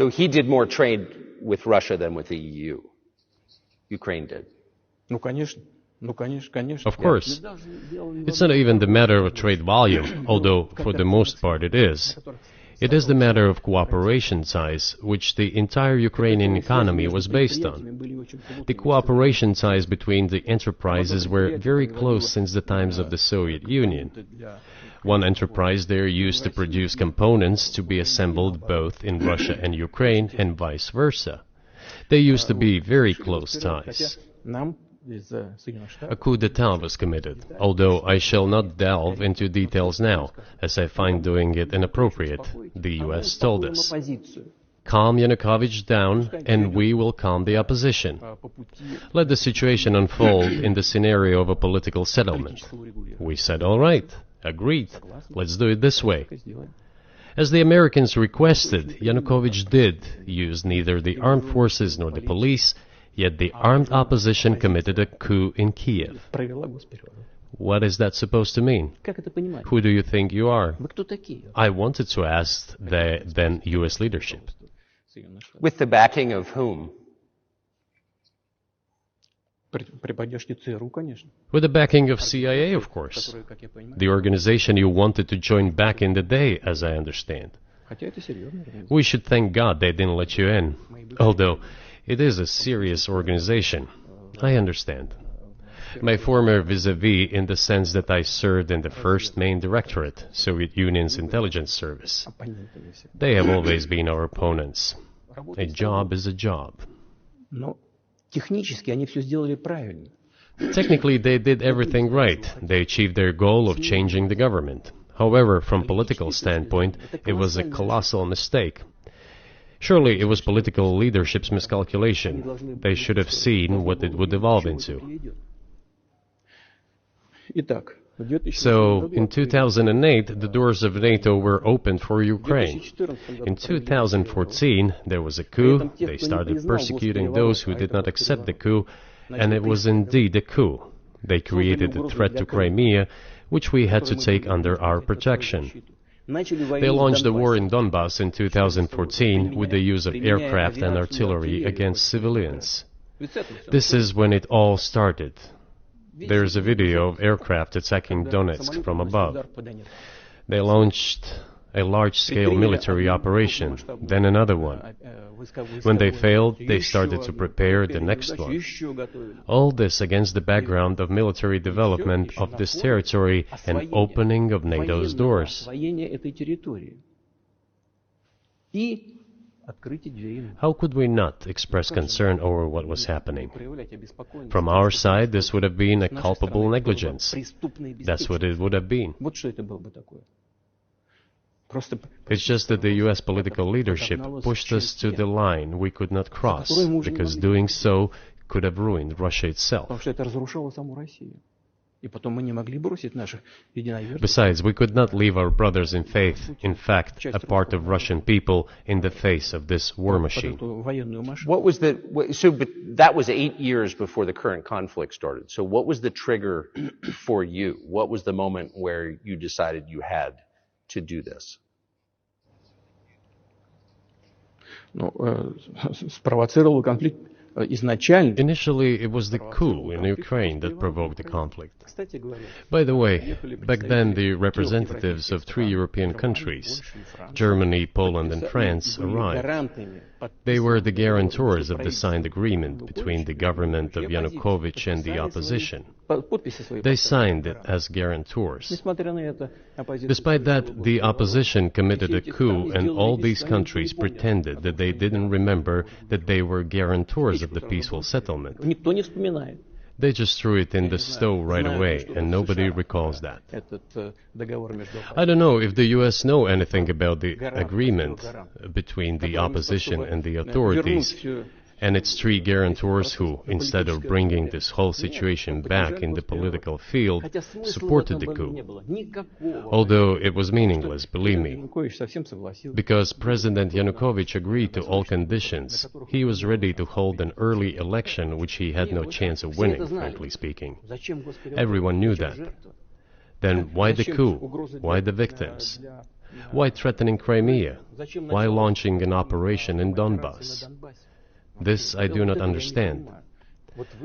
So he did more trade with Russia than with the EU. Ukraine did. Of course. It's not even the matter of trade volume, although for the most part it is. It is the matter of cooperation ties, which the entire Ukrainian economy was based on. The cooperation ties between the enterprises were very close since the times of the Soviet Union. One enterprise there used to produce components to be assembled both in Russia and Ukraine and vice versa. They used to be very close ties. A coup d'etat was committed, although I shall not delve into details now, as I find doing it inappropriate, the US told us. Calm Yanukovych down, and we will calm the opposition. Let the situation unfold in the scenario of a political settlement. We said, all right, agreed, let's do it this way. As the Americans requested, Yanukovych did use neither the armed forces nor the police, yet the armed opposition committed a coup in Kiev. What is that supposed to mean? Who do you think you are? I wanted to ask the then U.S. leadership. With the backing of whom? With the backing of CIA, of course. The organization you wanted to join back in the day, as I understand. We should thank God they didn't let you in, although it is a serious organization. I understand. My former vis-a-vis in the sense that I served in the first main directorate, Soviet Union's intelligence service. They have always been our opponents. A job is a job. Technically, they did everything right. They achieved their goal of changing the government. However, from political standpoint, it was a colossal mistake. Surely it was political leadership's miscalculation. They should have seen what it would evolve into. So, in 2008, the doors of NATO were opened for Ukraine. In 2014, there was a coup. They started persecuting those who did not accept the coup, and it was indeed a coup. They created a threat to Crimea, which we had to take under our protection. They launched the war in Donbass in 2014 with the use of aircraft and artillery against civilians. This is when it all started. There is a video of aircraft attacking Donetsk from above. They launched a large-scale military operation, then another one. When they failed, they started to prepare the next one. All this against the background of military development of this territory and opening of NATO's doors. How could we not express concern over what was happening? From our side, this would have been a culpable negligence. That's what it would have been. It's just that the U.S. political leadership pushed us to the line we could not cross, because doing so could have ruined Russia itself. Besides, we could not leave our brothers in faith, in fact, a part of Russian people, in the face of this war machine. But that was 8 years before the current conflict started. So what was the trigger for you? What was the moment where you decided you had to do this? Initially, it was the coup in Ukraine that provoked the conflict. By the way, back then the representatives of 3 European countries, Germany, Poland and France, arrived. They were the guarantors of the signed agreement between the government of Yanukovych and the opposition. They signed it as guarantors. Despite that, the opposition committed a coup, and all these countries pretended that they didn't remember that they were guarantors of the peaceful settlement. They just threw it in the stove right away, and nobody recalls that. I don't know if the U.S. know anything about the agreement between the opposition and the authorities, and its 3 guarantors who, instead of bringing this whole situation back in the political field, supported the coup. Although it was meaningless, believe me, because President Yanukovych agreed to all conditions. He was ready to hold an early election, which he had no chance of winning, frankly speaking. Everyone knew that. Then why the coup? Why the victims? Why threatening Crimea? Why launching an operation in Donbass? This I do not understand.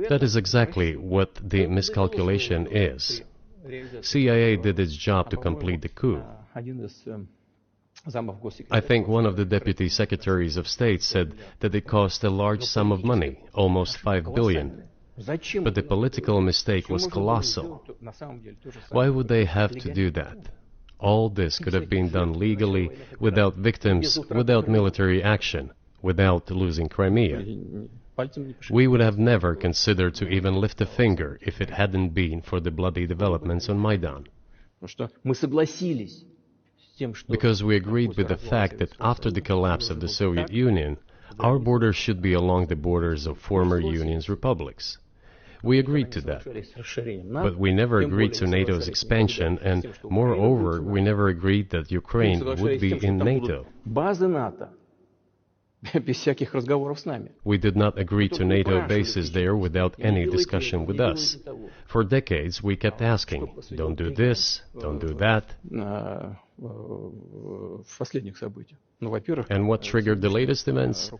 That is exactly what the miscalculation is. CIA did its job to complete the coup. I think one of the deputy secretaries of state said that it cost a large sum of money, almost 5 billion. But the political mistake was colossal. Why would they have to do that? All this could have been done legally, without victims, without military action, without losing Crimea. We would have never considered to even lift a finger if it hadn't been for the bloody developments on Maidan. Because we agreed with the fact that after the collapse of the Soviet Union, our borders should be along the borders of former Union's republics. We agreed to that. But we never agreed to NATO's expansion, and moreover, we never agreed that Ukraine would be in NATO. We did not agree to NATO bases there without any discussion with us. For decades, we kept asking, don't do this, don't do that. And what triggered the latest events?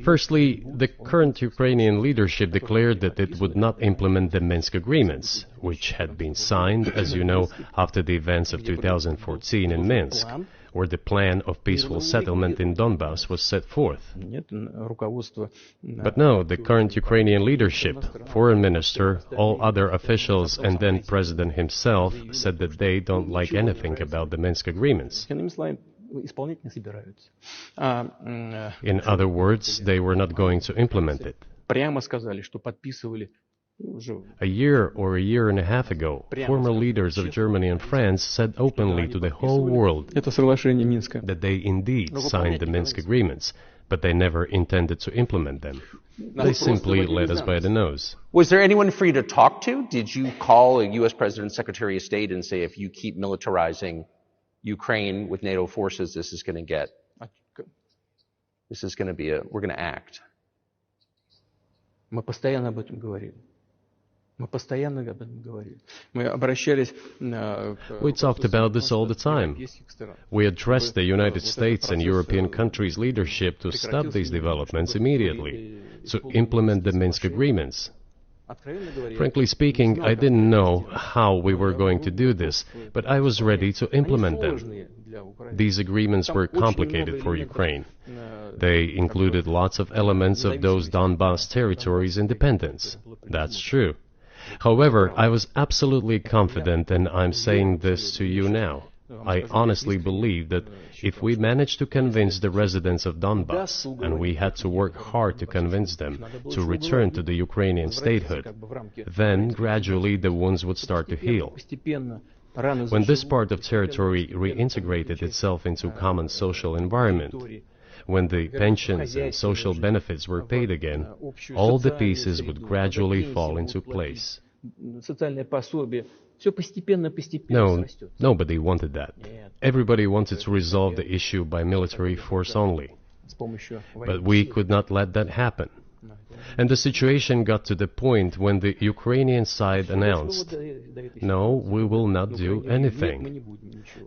Firstly, the current Ukrainian leadership declared that it would not implement the Minsk agreements, which had been signed, as you know, after the events of 2014 in Minsk, where the plan of peaceful settlement in Donbass was set forth. But no, the current Ukrainian leadership, foreign minister, all other officials, and then President himself said that they don't like anything about the Minsk agreements. In other words, they were not going to implement it. A year or a year and a half ago, former leaders of Germany and France said openly to the whole world that they indeed signed the Minsk agreements, but they never intended to implement them. They simply led us by the nose. Was there anyone for you to talk to? Did you call a U.S. President, Secretary of State, and say, if you keep militarizing Ukraine with NATO forces, we're going to act? We talked about this all the time. We addressed the United States and European countries' leadership to stop these developments immediately, to implement the Minsk agreements. Frankly speaking, I didn't know how we were going to do this, but I was ready to implement them. These agreements were complicated for Ukraine. They included lots of elements of those Donbass territories' independence. That's true. However, I was absolutely confident, and I'm saying this to you now. I honestly believe that if we managed to convince the residents of Donbass, and we had to work hard to convince them to return to the Ukrainian statehood, then gradually the wounds would start to heal. When this part of territory reintegrated itself into common social environment, when the pensions and social benefits were paid again, all the pieces would gradually fall into place. No, nobody wanted that. Everybody wanted to resolve the issue by military force only. But we could not let that happen. And the situation got to the point when the Ukrainian side announced, no, we will not do anything.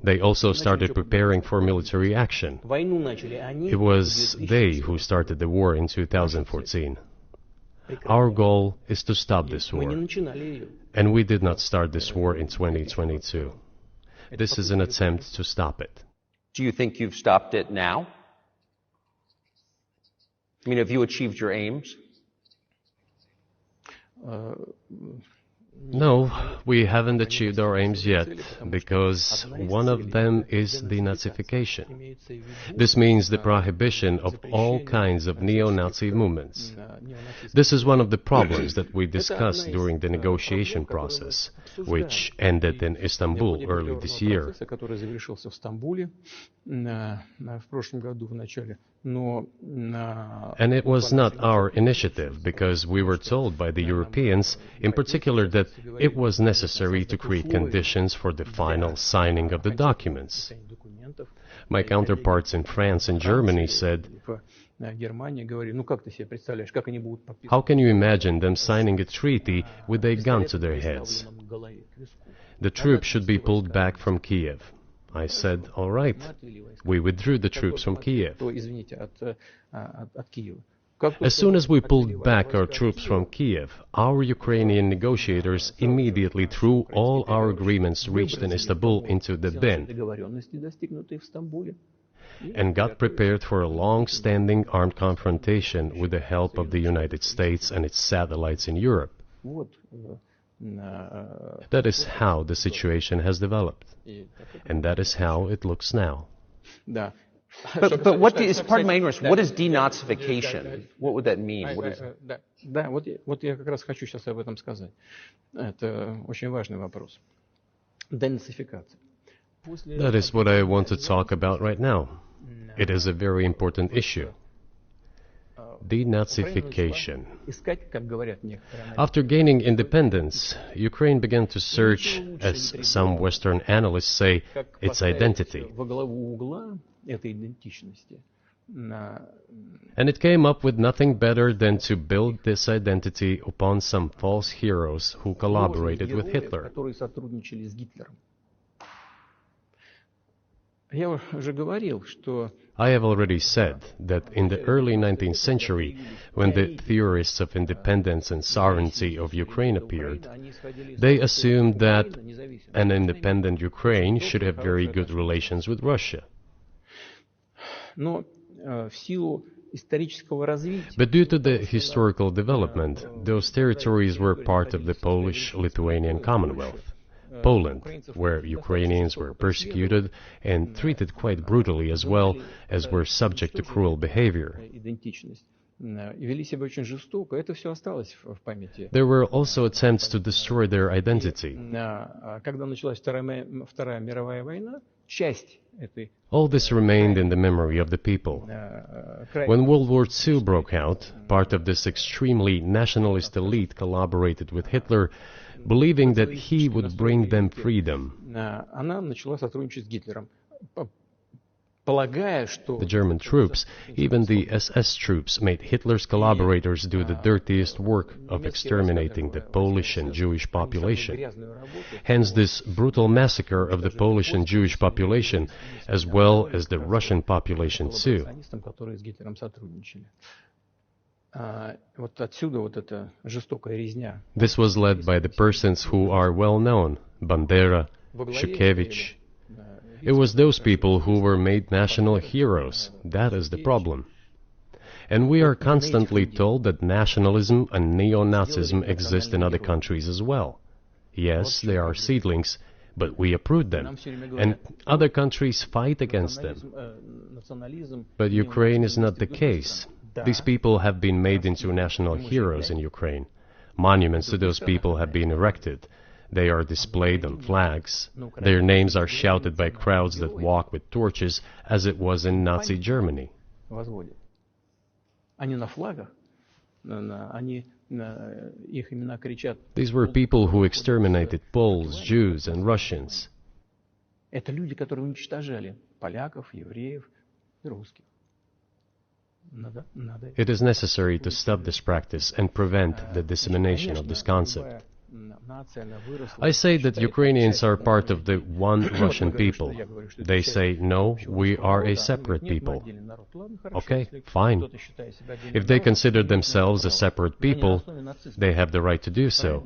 They also started preparing for military action. It was they who started the war in 2014. Our goal is to stop this war. And we did not start this war in 2022. This is an attempt to stop it. Do you think you've stopped it now? I mean, have you achieved your aims? No, we haven't achieved our aims yet, because one of them is denazification. This means the prohibition of all kinds of neo-Nazi movements. This is one of the problems that we discussed during the negotiation process, which ended in Istanbul early this year. And it was not our initiative, because we were told by the Europeans, in particular, that it was necessary to create conditions for the final signing of the documents. My counterparts in France and Germany said, how can you imagine them signing a treaty with a gun to their heads? The troops should be pulled back from Kiev. I said, all right, we withdrew the troops from Kiev. As soon as we pulled back our troops from Kiev, our Ukrainian negotiators immediately threw all our agreements reached in Istanbul into the bin and got prepared for a long-standing armed confrontation with the help of the United States and its satellites in Europe. That is how the situation has developed, and that is how it looks now. But what is, pardon my ignorance, what is denazification? What would that mean? What is... Да, вот я как раз хочу сейчас об этом сказать. Это очень важный вопрос. Денацификация. That is what I want to talk about right now. It is a very important issue. Denazification. After gaining independence, Ukraine began to search, as some Western analysts say, its identity. And it came up with nothing better than to build this identity upon some false heroes who collaborated with Hitler. I have already said that in the early 19th century, when the theorists of independence and sovereignty of Ukraine appeared, they assumed that an independent Ukraine should have very good relations with Russia. But due to the historical development, those territories were part of the Polish-Lithuanian Commonwealth. Poland, where Ukrainians were persecuted and treated quite brutally as well as were subject to cruel behavior. There were also attempts to destroy their identity. All this remained in the memory of the people. When World War II broke out, part of this extremely nationalist elite collaborated with Hitler, believing that he would bring them freedom. The German troops, even the SS troops, made Hitler's collaborators do the dirtiest work of exterminating the Polish and Jewish population. Hence this brutal massacre of the Polish and Jewish population, as well as the Russian population too. This was led by the persons who are well known, Bandera, Shukevich. It was those people who were made national heroes. That is the problem. And we are constantly told that nationalism and neo-Nazism exist in other countries as well. Yes, they are seedlings, but we uproot them, and other countries fight against them. But Ukraine is not the case. These people have been made into national heroes in Ukraine. Monuments to those people have been erected. They are displayed on flags. Their names are shouted by crowds that walk with torches, as it was in Nazi Germany. These were people who exterminated Poles, Jews, and Russians. It is necessary to stop this practice and prevent the dissemination of this concept. I say that Ukrainians are part of the one Russian people. They say, no, we are a separate people. Okay, fine. If they consider themselves a separate people, they have the right to do so,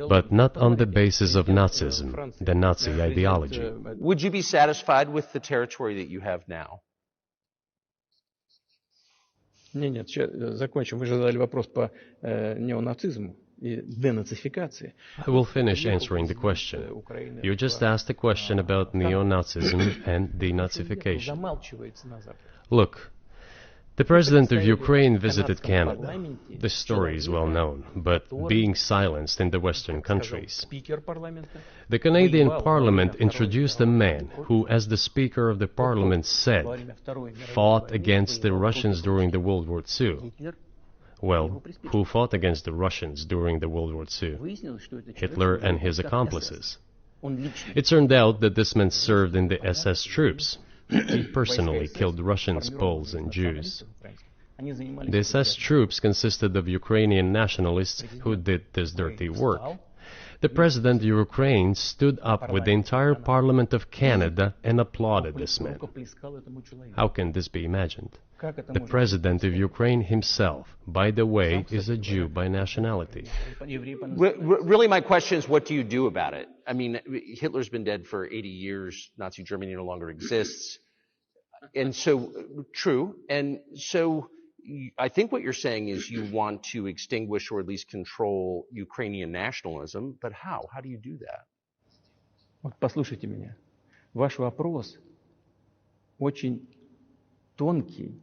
but not on the basis of Nazism, the Nazi ideology. Would you be satisfied with the territory that you have now? Нет, закончим. Вы же задали вопрос по неонацизму и денацификации. I will finish answering the question. You just asked a question about neo-Nazism and denazification. Look, the president of Ukraine visited Canada. This story is well known, but being silenced in the Western countries. The Canadian Parliament introduced a man who, as the Speaker of the Parliament said, fought against the Russians during the World War II. Well, who fought against the Russians during the World War II? Hitler and his accomplices. It turned out that this man served in the SS troops. He personally killed Russians, Poles, and Jews. The SS troops consisted of Ukrainian nationalists who did this dirty work. The president of Ukraine stood up with the entire Parliament of Canada and applauded this man. How can this be imagined? The president of Ukraine himself, by the way, is a Jew by nationality. Really, my question is, what do you do about it? I mean, Hitler's been dead for 80 years. Nazi Germany no longer exists. And so, true. And so, I think what you're saying is you want to extinguish or at least control Ukrainian nationalism. But how? How do you do that? Вот послушайте меня. Ваш вопрос очень тонкий.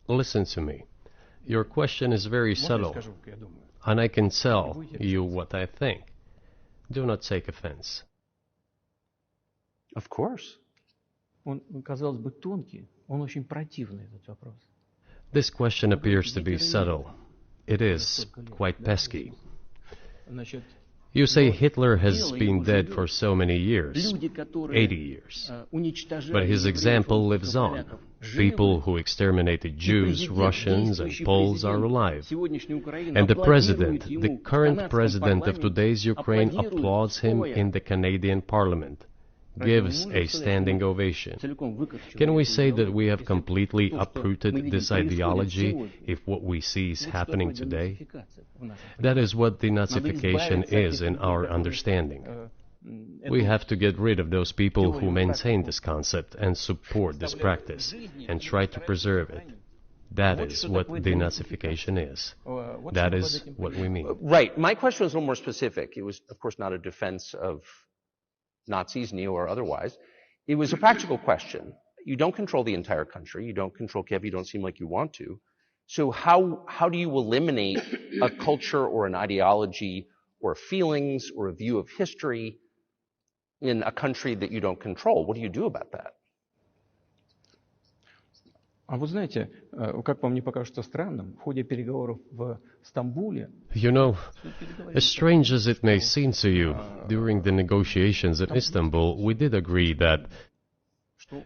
Listen to me. Your question is very subtle, and I can tell you what I think. Do not take offense. Of course. Он, казалось бы, тонкий, он очень противный, этот вопрос. This question appears to be subtle. It is quite pesky. Значит, You say Hitler has been dead for so many years, 80 years. But his example lives on. People who exterminated Jews, Russians, and Poles are alive. And the president, the current president of today's Ukraine, applauds him in the Canadian Parliament, gives a standing ovation. Can we say that we have completely uprooted this ideology if what we see is happening today? That is what denazification is in our understanding. We have to get rid of those people who maintain this concept and support this practice and try to preserve it. That is what denazification is. That is what we mean. Right. My question was a little more specific. It was, of course, not a defense of Nazis, neo or otherwise. It was a practical question. You don't control the entire country. You don't control Kiev. You don't seem like you want to. So how do you eliminate a culture or an ideology or feelings or a view of history in a country that you don't control? What do you do about that? А вы знаете, как вам не покажется странным, в ходе переговоров в Стамбуле... You know, as strange as it may seem to you, during the negotiations in Istanbul, we did agree that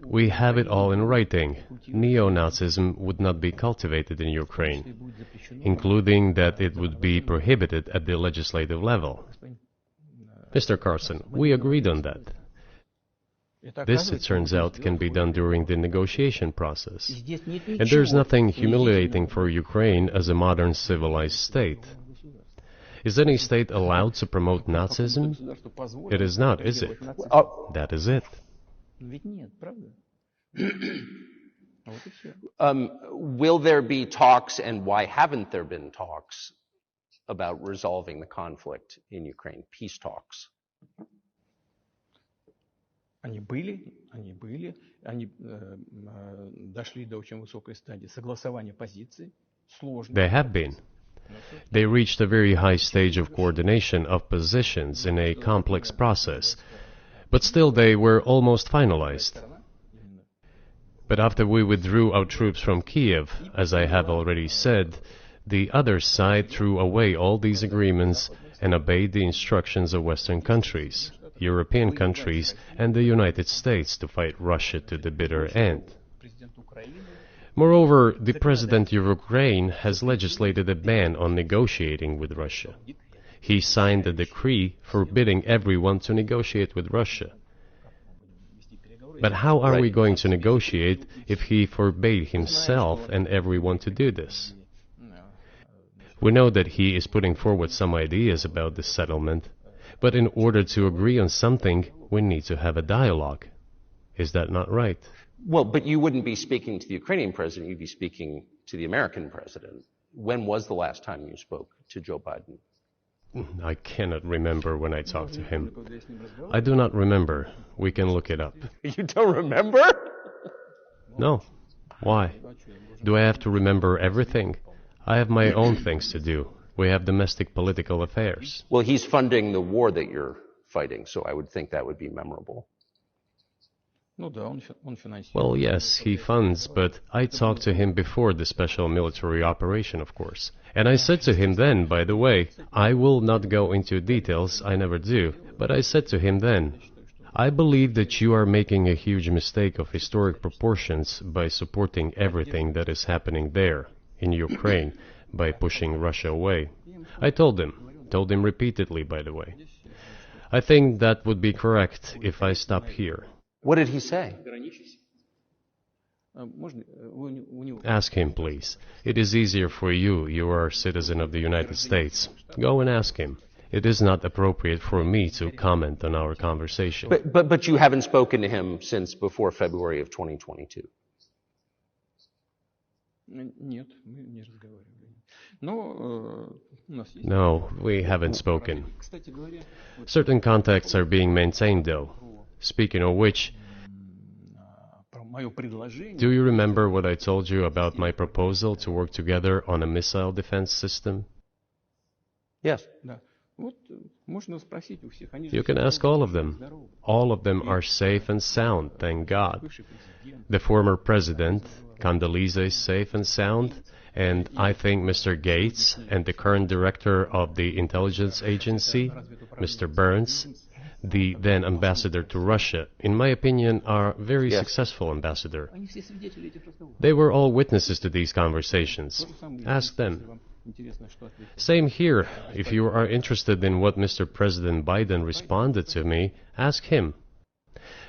we have it all in writing. Neo-Nazism would not be cultivated in Ukraine, including that it would be prohibited at the legislative level. Mr. Carson, we agreed on that. This, it turns out, can be done during the negotiation process. And there's nothing humiliating for Ukraine as a modern civilized state. Is any state allowed to promote Nazism? It is not, is it? That is it. Will there be talks, and why haven't there been talks about resolving the conflict in Ukraine? Peace talks. Они были, они дошли до очень высокой стадии согласования позиций, сложно. They have been. They reached a very high stage of coordination of positions in a complex process, but still they were almost finalized. But after we withdrew our troops from Kiev, as I have already said, the other side threw away all these agreements and obeyed the instructions of Western countries, European countries, and the United States to fight Russia to the bitter end. Moreover, the president of Ukraine has legislated a ban on negotiating with Russia. He signed a decree forbidding everyone to negotiate with Russia. But how are we going to negotiate if he forbade himself and everyone to do this? We know that he is putting forward some ideas about this settlement, but in order to agree on something, we need to have a dialogue. Is that not right? Well, but you wouldn't be speaking to the Ukrainian president, you'd be speaking to the American president. When was the last time you spoke to Joe Biden? I cannot remember when I talked to him. I do not remember. We can look it up. You don't remember? No. Why? Do I have to remember everything? I have my own things to do. We have domestic political affairs. Well, he's funding the war that you're fighting, so I would think that would be memorable. Well, yes, he funds, but I talked to him before the special military operation, of course. And I said to him then, by the way, I will not go into details, I never do, but I said to him then, I believe that you are making a huge mistake of historic proportions by supporting everything that is happening there, in Ukraine, by pushing Russia away. I told him, Told him repeatedly, by the way. I think that would be correct if I stop here. What did he say? Ask him, please. It is easier for you. You are a citizen of the United States. Go and ask him. It is not appropriate for me to comment on our conversation. But you haven't spoken to him since before February of 2022. No, we haven't spoken. Certain contacts are being maintained, though. Speaking of which, do you remember what I told you about my proposal to work together on a missile defense system? Yes. You can ask all of them. All of them are safe and sound, thank God. The former president, Condoleezza, is safe and sound, and I think Mr. Gates and the current director of the intelligence agency, Mr. Burns, the then ambassador to Russia, in my opinion, are very successful ambassador. They were all witnesses to these conversations. Ask them. Same here. If you are interested in what Mr. President Biden responded to me, ask him.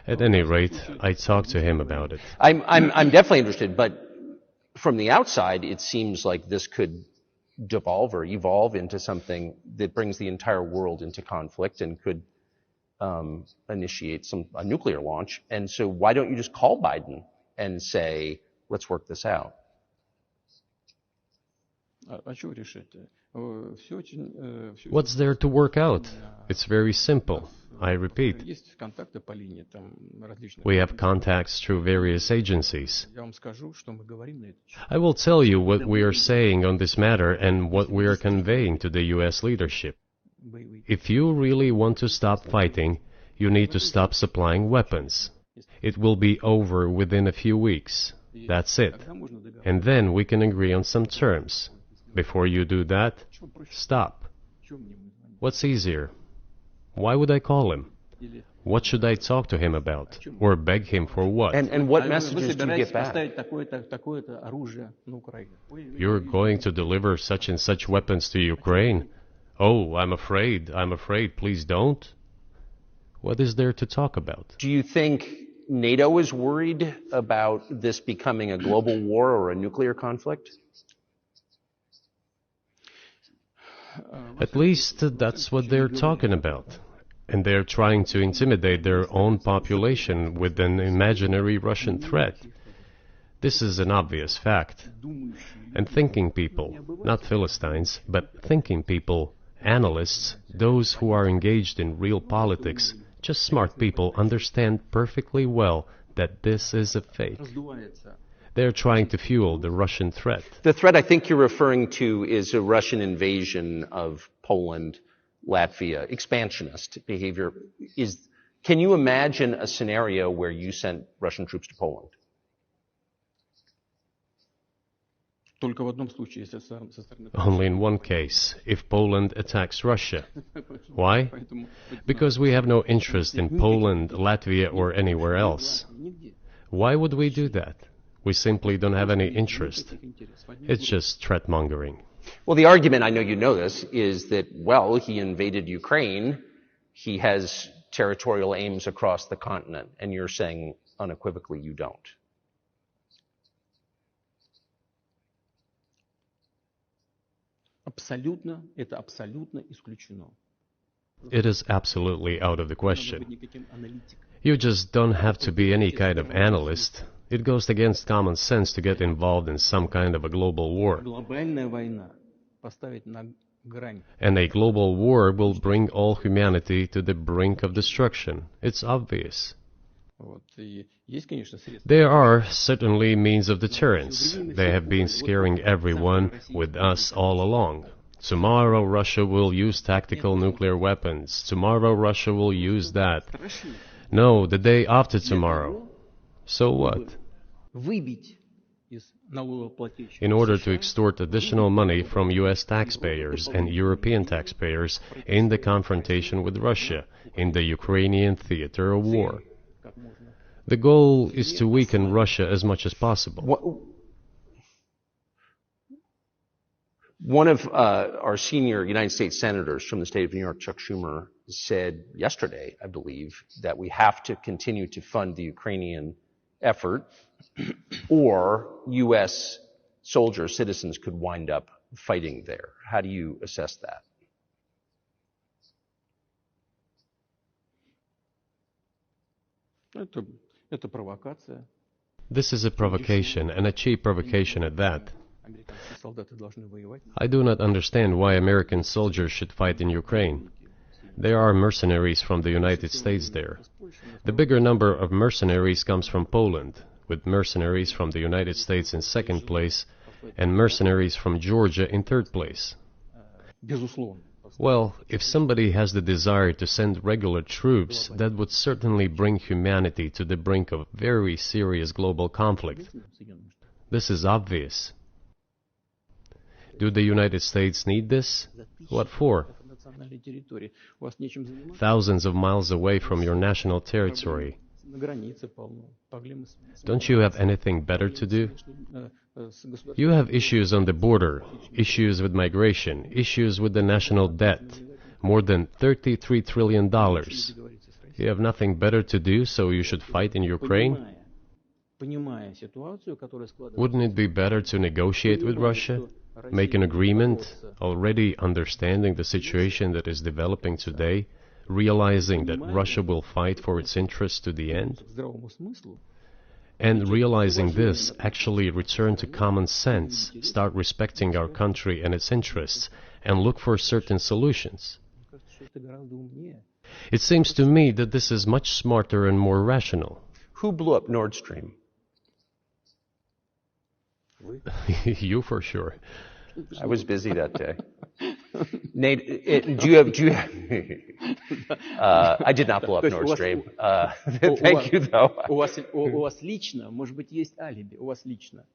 At any rate, I talked to him about it. I'm definitely interested, but from the outside, it seems like this could devolve or evolve into something that brings the entire world into conflict and could initiate a nuclear launch. And so why don't you just call Biden and say, let's work this out? What's there to work out? It's very simple. I repeat. We have contacts through various agencies. I will tell you what we are saying on this matter and what we are conveying to the U.S. leadership. If you really want to stop fighting, you need to stop supplying weapons. It will be over within a few weeks. That's it. And then we can agree on some terms. Before you do that, stop. What's easier? Why would I call him? What should I talk to him about? Or beg him for what? And what messages do you get back? You're going to deliver such and such weapons to Ukraine? Oh, I'm afraid, please don't. What is there to talk about? Do you think NATO is worried about this becoming a global war or a nuclear conflict? At least that's what they're talking about. And they're trying to intimidate their own population with an imaginary Russian threat. This is an obvious fact. And thinking people, not Philistines, but thinking people, analysts, those who are engaged in real politics, just smart people, understand perfectly well that this is a fake. They're trying to fuel the Russian threat. The threat I think you're referring to is a Russian invasion of Poland, Latvia, expansionist behavior. Can you imagine a scenario where you sent Russian troops to Poland? Only in one case, if Poland attacks Russia. Why? Because we have no interest in Poland, Latvia, or anywhere else. Why would we do that? We simply don't have any interest. It's just threat-mongering. Well, the argument, I know you know this, is that, well, he invaded Ukraine, he has territorial aims across the continent, and you're saying unequivocally you don't. It is absolutely out of the question. You just don't have to be any kind of analyst. It goes against common sense to get involved in some kind of a global war. And a global war will bring all humanity to the brink of destruction. It's obvious. There are certainly means of deterrence. They have been scaring everyone with us all along. Tomorrow Russia will use tactical nuclear weapons. Tomorrow Russia will use that. No, the day after tomorrow. So what? In order to extort additional money from US taxpayers and European taxpayers in the confrontation with Russia in the Ukrainian theater of war. The goal is to weaken Russia as much as possible. One of our senior United States senators from the state of New York, Chuck Schumer, said yesterday, I believe, that we have to continue to fund the Ukrainian effort or U.S. soldiers, citizens could wind up fighting there. How do you assess that? Это провокация. This is a provocation, and a cheap provocation at that. Американские солдаты должны воевать. I do not understand why American soldiers should fight in Ukraine. There are mercenaries from the United States there. The bigger number of mercenaries comes from Poland, with mercenaries from the United States in second place, and mercenaries from Georgia in third place. Безусловно. Well, if somebody has the desire to send regular troops, that would certainly bring humanity to the brink of very serious global conflict. This is obvious. Do the United States need this? What for? Национальной территории. У вас нечем заниматься. Thousands of miles away from your national territory. На границе полно. Проблемы с Don't you have anything better to do? с государством. You have issues on the border, issues with migration, issues with the national debt, more than $33 trillion. You have nothing better to do, so you should fight in Ukraine? Понимая ситуацию, которая складывается. Wouldn't it be better to negotiate with Russia? Make an agreement, already understanding the situation that is developing today, realizing that Russia will fight for its interests to the end? К здравому смыслу. And realizing this, actually return to common sense, start respecting our country and its interests, and look for certain solutions. Мне кажется, что это гораздо умнее. It seems to me that this is much smarter and more rational. Who blew up Nord Stream? You for sure. I was busy that day. Nate, do you have I did not blow up Nord Stream. Thank you, though. У вас лично, может быть, есть алиби. У вас лично.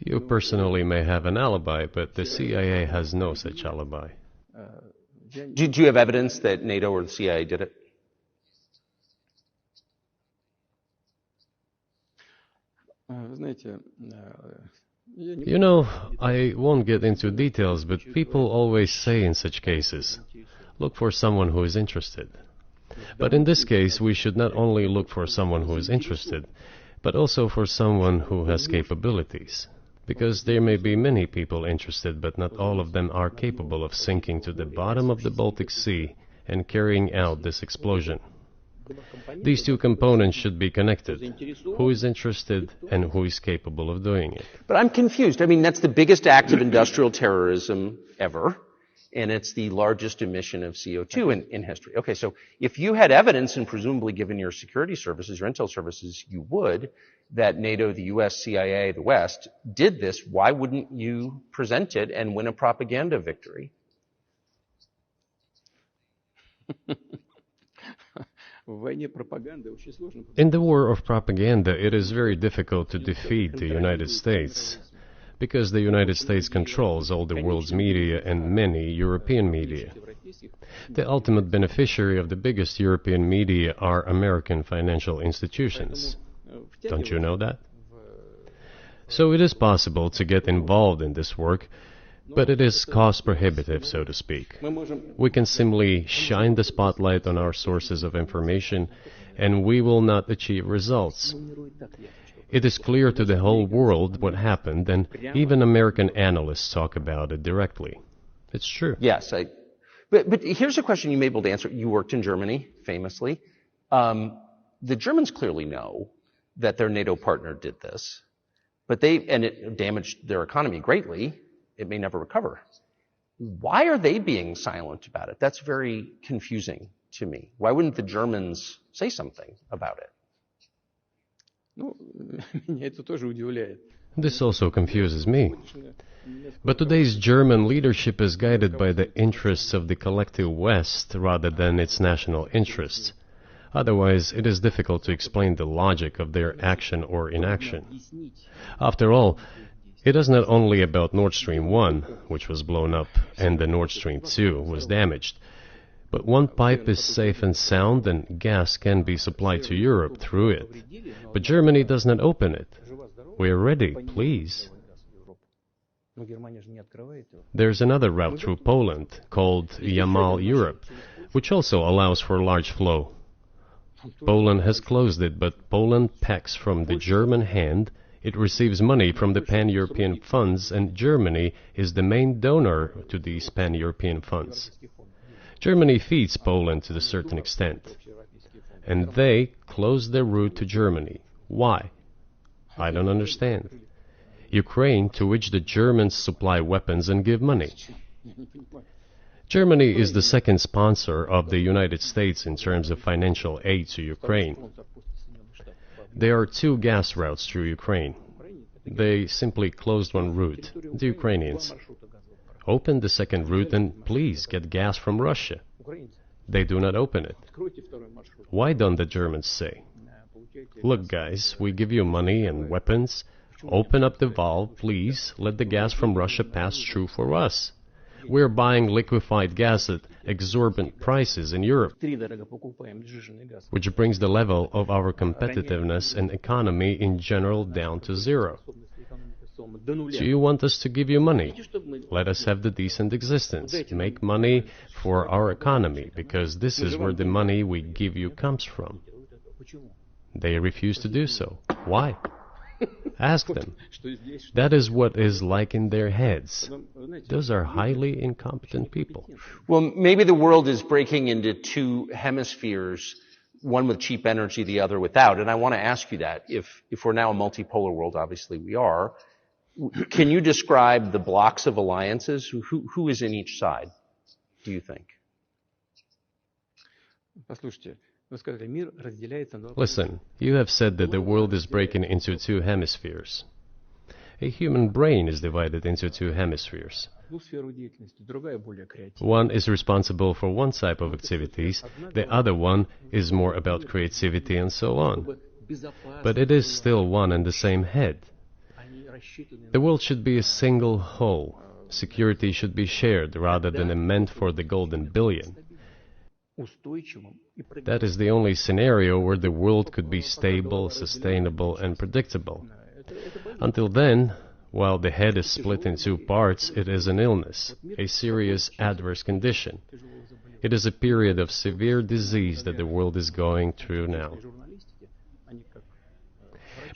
You personally may have an alibi, but the CIA has no such alibi. Do you have evidence that NATO or the CIA did it? Вы знаете, я не You know, I won't get into details, but people always say in such cases, look for someone who is interested. But in this case, we should not only look for someone who is interested, but also for someone who has capabilities. Because there may be many people interested, but not all of them are capable of sinking to the bottom of the Baltic Sea and carrying out this explosion. These two components should be connected. Who is interested and who is capable of doing it? But I'm confused. I mean, that's the biggest act of industrial terrorism ever, and it's the largest emission of CO2 in history. Okay, so if you had evidence, and presumably given your security services, your intel services, you would, that NATO, the US, CIA, the West, did this, why wouldn't you present it and win a propaganda victory? В войне пропаганды очень сложно. In the war of propaganda, it is very difficult to defeat the United States, because the United States controls all the world's media and many European media. The ultimate beneficiary of the biggest European media are American financial institutions. Don't you know that? So it is possible to get involved in this work, but it is cost prohibitive, so to speak. Мы можем We can simply shine the spotlight on our sources of information, and we will not achieve results. It is clear to the whole world what happened, and even American analysts talk about it directly. It's true. Yes, but here's a question you may be able to answer. You worked in Germany, famously. The Germans clearly know that their NATO partner did this, and it damaged their economy greatly. It may never recover. Why are they being silent about it? That's very confusing to me. Why wouldn't the Germans say something about it? Ну, меня это тоже удивляет. This also confuses me. But today's German leadership is guided by the interests of the collective West rather than its national interests. Otherwise, it is difficult to explain the logic of their action or inaction. After all, it is not only about Nord Stream 1, which was blown up, and the Nord Stream 2 was damaged. But one pipe is safe and sound, and gas can be supplied to Europe through it. But Germany does not open it. We are ready, please. Но Германия же не открывает его. There's another route through Poland called Yamal Europe, which also allows for large flow. Poland has closed it, but Poland pecks from the German hand. It receives money from the pan-European funds, and Germany is the main donor to these pan-European funds. Germany feeds Poland to a certain extent, and they close their route to Germany. Why? I don't understand. Ukraine, to which the Germans supply weapons and give money. Germany is the second sponsor of the United States in terms of financial aid to Ukraine. There are two gas routes through Ukraine. They simply closed one route, the Ukrainians. Open the second route and please get gas from Russia. They do not open it. Why don't the Germans say, look guys, we give you money and weapons, open up the valve, please, let the gas from Russia pass through for us. We're buying liquefied gas at exorbitant prices in Europe, which brings the level of our competitiveness and economy in general down to zero. Do you want us to give you money? Let us have the decent existence. Make money for our economy, because this is where the money we give you comes from. They refuse to do so. Why? Ask them. That is what is like in their heads. Those are highly incompetent people. Well, maybe the world is breaking into two hemispheres, one with cheap energy, the other without. And I want to ask you that. If we're now a multipolar world, obviously we are, can you describe the blocks of alliances? Who is in each side, do you think? Listen, you have said that the world is breaking into two hemispheres. A human brain is divided into two hemispheres. One is responsible for one type of activities, the other one is more about creativity and so on. But it is still one and the same head. The world should be a single whole. Security should be shared rather than meant for the golden billion. That is the only scenario where the world could be stable, sustainable, and predictable. Until then, while the head is split in two parts, it is an illness, a serious adverse condition. It is a period of severe disease that the world is going through now.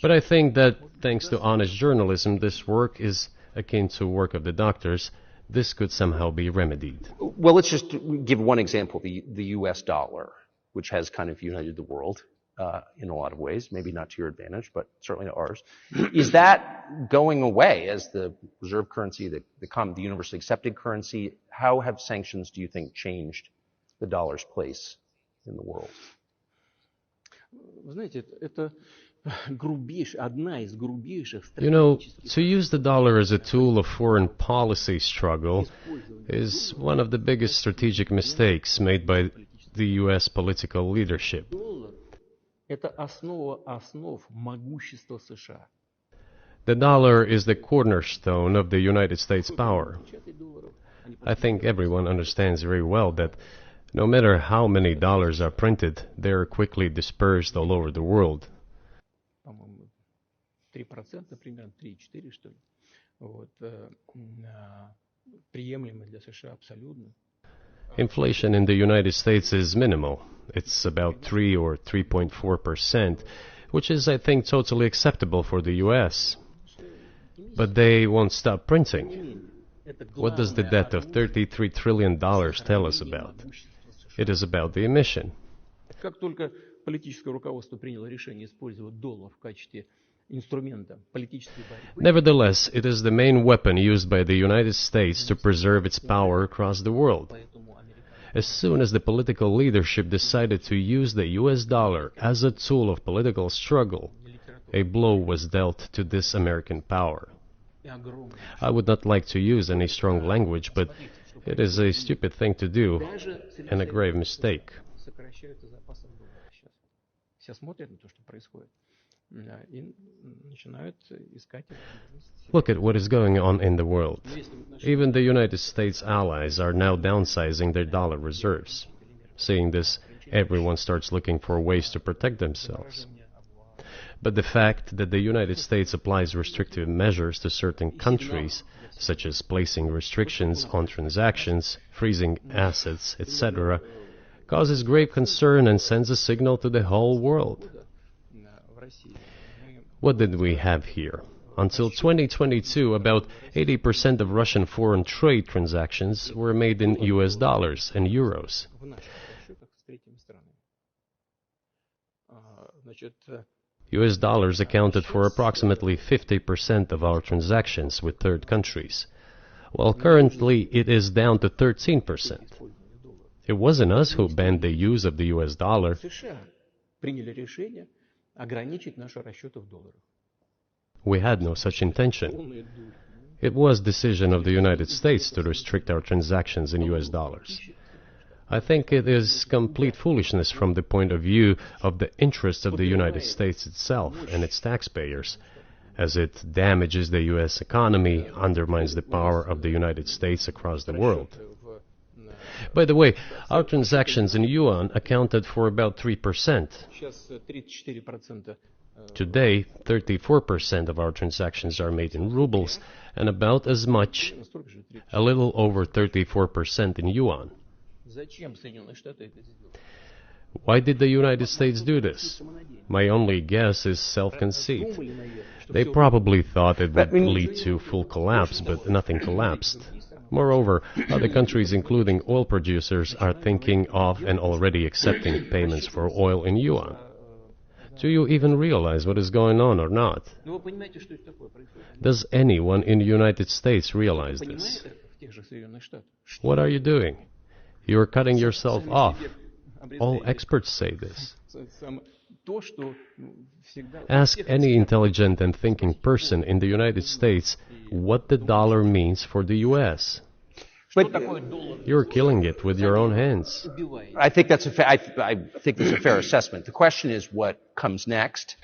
But I think that, thanks to honest journalism, this work is akin to work of the doctors. This could somehow be remedied. Well, let's just give one example, the U.S. dollar, which has kind of united the world in a lot of ways, maybe not to your advantage, but certainly to ours. Is that going away as the reserve currency, the universally accepted currency? How have sanctions, do you think, changed the dollar's place in the world? You know, to use the dollar as a tool of foreign policy struggle is one of the biggest strategic mistakes made by the U.S. political leadership. The dollar is the cornerstone of the United States power. I think everyone understands very well that no matter how many dollars are printed, they are quickly dispersed all over the world. Inflation in the United States is minimal. It's about 3 or 3.4%, which is, I think, totally acceptable for the U.S. But they won't stop printing. What does the debt of $33 trillion tell us about? It is about the emission. Nevertheless, it is the main weapon used by the United States to preserve its power across the world. As soon as the political leadership decided to use the US dollar as a tool of political struggle, a blow was dealt to this American power. I would not like to use any strong language, but it is a stupid thing to do and a grave mistake. Look at what is going on in the world. Even the United States allies are now downsizing their dollar reserves. Seeing this, everyone starts looking for ways to protect themselves. But the fact that the United States applies restrictive measures to certain countries, such as placing restrictions on transactions, freezing assets, etc., causes grave concern and sends a signal to the whole world. What did we have here? Until 2022, about 80% of Russian foreign trade transactions were made in US dollars and euros. US dollars accounted for approximately 50% of our transactions with third countries, while currently it is down to 13%. It wasn't us who banned the use of the US dollar. We had no such intention. It was decision of the United States to restrict our transactions in US dollars. I think it is complete foolishness from the point of view of the interests of the United States itself and its taxpayers, as it damages the US economy, undermines the power of the United States across the world. By the way, our transactions in yuan accounted for about 3%. Today, 34% of our transactions are made in rubles, and about as much, a little over 34% in yuan. Why did the United States do this? My only guess is self-conceit. They probably thought it would lead to full collapse, but nothing collapsed. Moreover, other countries, including oil producers, are thinking of and already accepting payments for oil in yuan. Do you even realize what is going on or not? Does anyone in the United States realize this? What are you doing? You are cutting yourself off. All experts say this. Ask any intelligent and thinking person in the United States what the dollar means for the U.S. But You're killing it with your own hands. I think that's I think that's a fair assessment. The question is what comes next,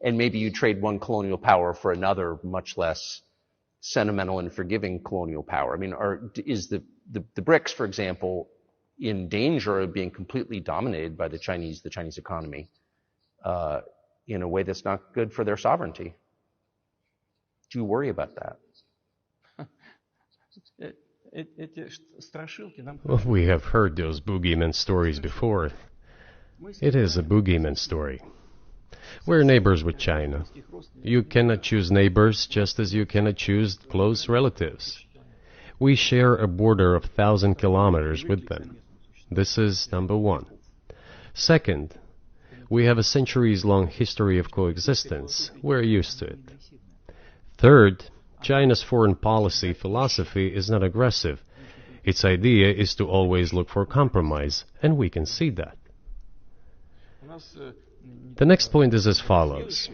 and maybe you trade one colonial power for another, much less sentimental and forgiving colonial power. I mean, is the BRICS, for example, in danger of being completely dominated by the Chinese economy in a way that's not good for their sovereignty? Do you worry about that? Well, we have heard those boogeyman stories before. It is a boogeyman story. We're neighbors with China. You cannot choose neighbors just as you cannot choose close relatives. We share a border of 1,000 kilometers with them. This is number one. Second, we have a centuries-long history of coexistence. We're used to it. Third, China's foreign policy philosophy is not aggressive. Its idea is to always look for compromise, and we can see that. The next point is as follows.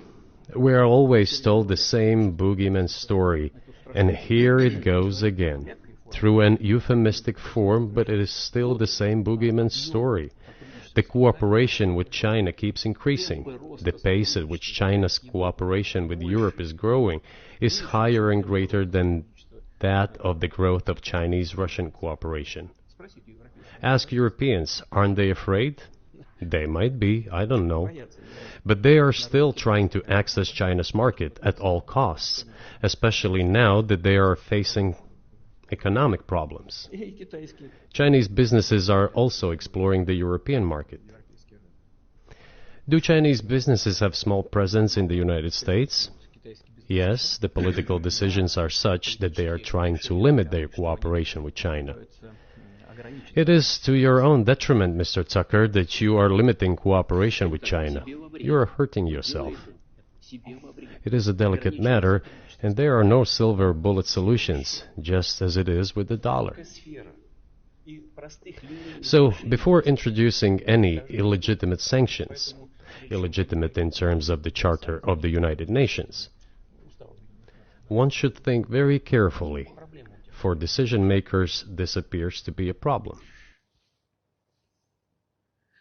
We are always told the same boogeyman story, and here it goes again. Through an euphemistic form, but it is still the same boogeyman story. The cooperation with China keeps increasing. The pace at which China's cooperation with Europe is growing is higher and greater than that of the growth of Chinese-Russian cooperation. Ask Europeans, aren't they afraid? They might be, I don't know. But they are still trying to access China's market at all costs, especially now that they are facing economic problems. Chinese businesses are also exploring the European market. Do Chinese businesses have small presence in the United States? Yes, the political decisions are such that they are trying to limit their cooperation with China. It is to your own detriment, Mr. Tucker, that you are limiting cooperation with China. You are hurting yourself. It is a delicate matter, and there are no silver bullet solutions, just as it is with the dollar. So, before introducing any illegitimate sanctions, illegitimate in terms of the Charter of the United Nations, one should think very carefully. For decision makers, this appears to be a problem.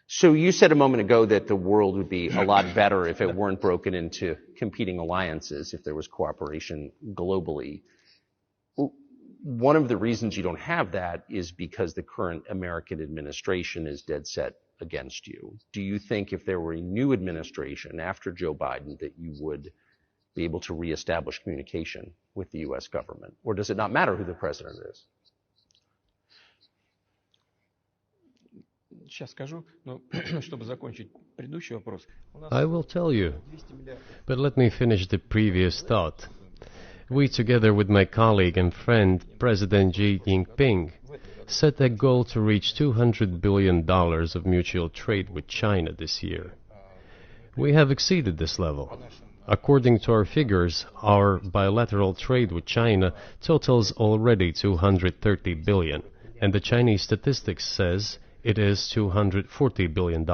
So you said a moment ago that the world would be a lot better if it weren't broken into competing alliances, if there was cooperation globally. One of the reasons you don't have that is because the current American administration is dead set against you. Do you think if there were a new administration after Joe Biden that you would be able to reestablish communication with the U.S. government? Or does it not matter who the president is? Сейчас скажу, но чтобы закончить предыдущий вопрос. I will tell you, but let me finish the previous thought. We, together with my colleague and friend, President Xi Jinping, set a goal to reach $200 billion of mutual trade with China this year. We have exceeded this level. According to our figures, our bilateral trade with China totals already $230 billion, and the Chinese statistics says it is $240 billion.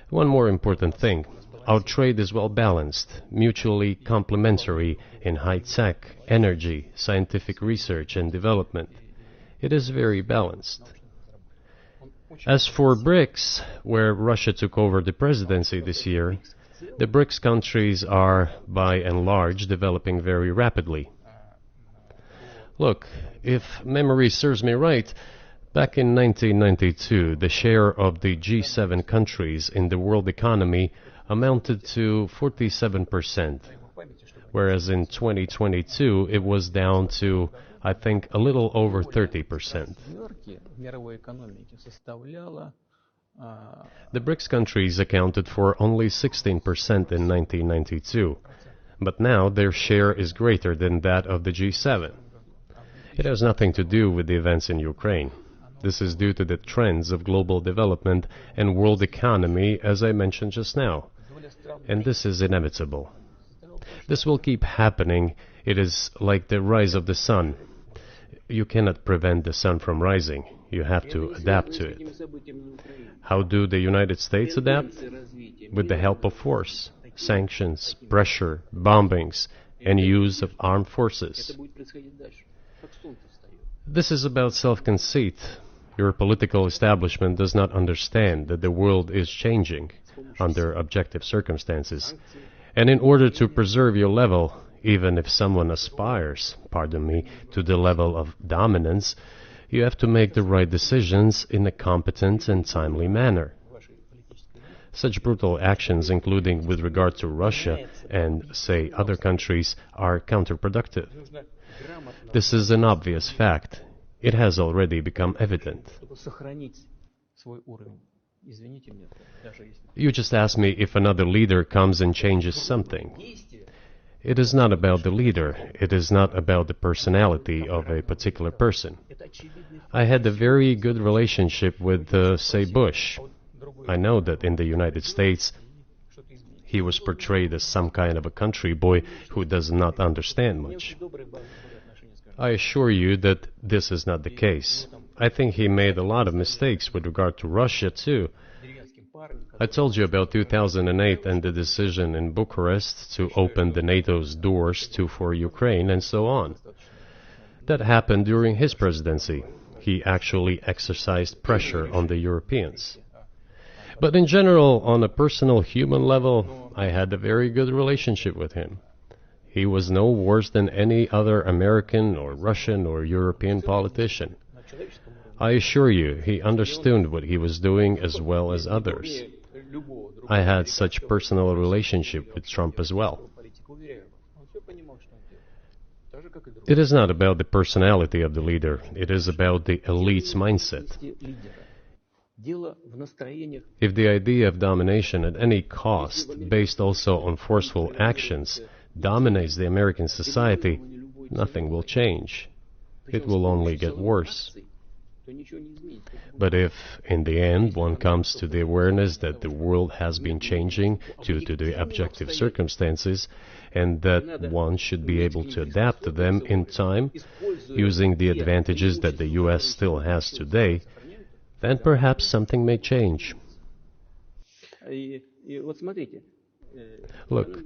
One more important thing. Our trade is well balanced, mutually complementary in high-tech, energy, scientific research and development. It is very balanced. As for BRICS, where Russia took over the presidency this year, the BRICS countries are, by and large, developing very rapidly. Look, if memory serves me right, back in 1992, the share of the G7 countries in the world economy amounted to 47%, whereas in 2022 it was down to, I think, a little over 30%. The BRICS countries accounted for only 16% in 1992, but now their share is greater than that of the G7. It has nothing to do with the events in Ukraine. This is due to the trends of global development and world economy, as I mentioned just now. And this is inevitable. This will keep happening. It is like the rise of the sun. You cannot prevent the sun from rising. You have to adapt to it. How do the United States adapt? With the help of force, sanctions, pressure, bombings, and use of armed forces. This is about self-conceit. Your political establishment does not understand that the world is changing under objective circumstances. And in order to preserve your level, even if someone aspires, to the level of dominance, you have to make the right decisions in a competent and timely manner. Such brutal actions, including with regard to Russia and, say, other countries, are counterproductive. This is an obvious fact. It has already become evident. You just asked me if another leader comes and changes something. It is not about the leader. It is not about the personality of a particular person. I had a very good relationship with, say, Bush. I know that in the United States he was portrayed as some kind of a country boy who does not understand much. I assure you that this is not the case. I think he made a lot of mistakes with regard to Russia, too. I told you about 2008 and the decision in Bucharest to open the NATO's doors for Ukraine and so on. That happened during his presidency. He actually exercised pressure on the Europeans. But in general, on a personal human level, I had a very good relationship with him. He was no worse than any other American or Russian or European politician. I assure you, he understood what he was doing as well as others. I had such personal relationship with Trump as well. It is not about the personality of the leader. It is about the elite's mindset. If the idea of domination at any cost, based also on forceful actions, dominates the American society, nothing will change. It will only get worse. But if, in the end, one comes to the awareness that the world has been changing due to the objective circumstances, and that one should be able to adapt to them in time, using the advantages that the U.S. still has today, then perhaps something may change. Look,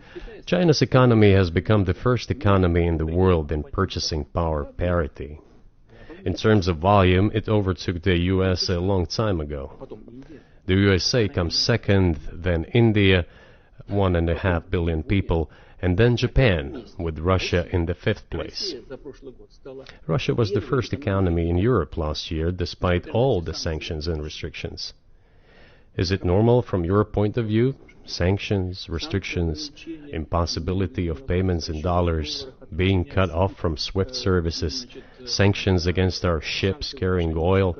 China's economy has become the first economy in the world in purchasing power parity. In terms of volume, it overtook the U.S. a long time ago. The USA comes second, then India, 1.5 billion people, and then Japan, with Russia in the 5th place. Russia was the first economy in Europe last year, despite all the sanctions and restrictions. Is it normal from your point of view? Sanctions, restrictions, impossibility of payments in dollars, being cut off from SWIFT services, sanctions against our ships carrying oil,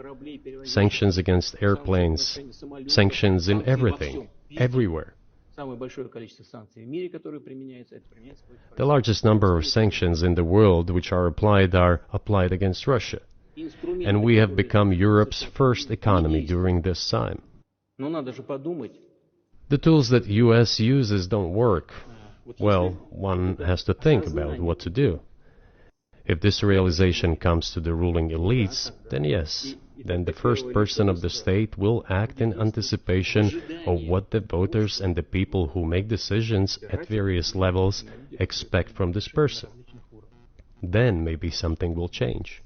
sanctions against airplanes, sanctions in everything, everywhere. The largest number of sanctions in the world which are applied against Russia. And we have become Europe's first economy during this time. The tools that US uses don't work. Well, one has to think about what to do. If this realization comes to the ruling elites, then yes, then the first person of the state will act in anticipation of what the voters and the people who make decisions at various levels expect from this person. Then maybe something will change.